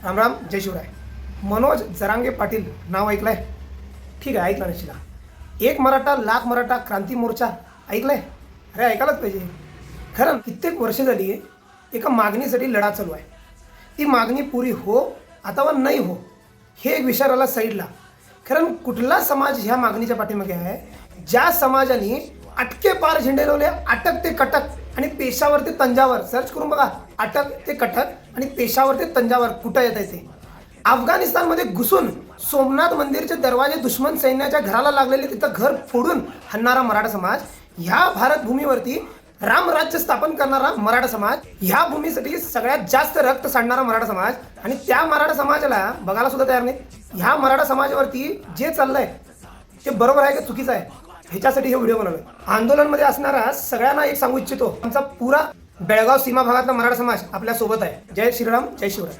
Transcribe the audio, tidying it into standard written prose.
राम राम, जय शिवराय. मनोज जरांगे पाटील नाव ऐकलंय? ठीक आहे, ऐकलं नशिला. एक मराठा लाख मराठा क्रांती मोर्चा ऐकलंय? अरे ऐकायलाच पाहिजे. खरं कित्येक वर्ष झाली एका मागणीसाठी लढा चालू आहे. ती मागणी पुरी हो अथवा नाही हो हे एक विचार आला साईडला. खरं कुठला समाज ह्या मागणीच्या पाठीमागे आहे? ज्या समाजाने अटके पार झेंडे लावले, अटक ते कटक आणि पेशावर ते तंजावर. सर्च करून बघा, अटक ते कटक आणि पेशावर ते तंजावर कुठं येत आहे ते. अफगाणिस्तानमध्ये घुसून सोमनाथ मंदिरचे दरवाजे दुश्मन सैन्याच्या घराला लागलेले तिथं घर फोडून हाणणारा मराठा समाज, ह्या भारत भूमीवरती रामराज्य स्थापन करणारा मराठा समाज, ह्या भूमीसाठी सगळ्यात जास्त रक्त सांडणारा मराठा समाज, आणि त्या मराठा समाजाला बघायला सुद्धा तयार नाही. ह्या मराठा समाजावरती जे चाललंय ते बरोबर आहे का चुकीचं आहे, ह्याच्यासाठी हे व्हिडिओ बनवलं. आंदोलनमध्ये असणारा सगळ्यांना एक सांगू इच्छितो, आमचा पुरा बेळगाव सीमा भागातला मराठा समाज आपल्या सोबत आहे. जय श्रीराम, जय शिवराय.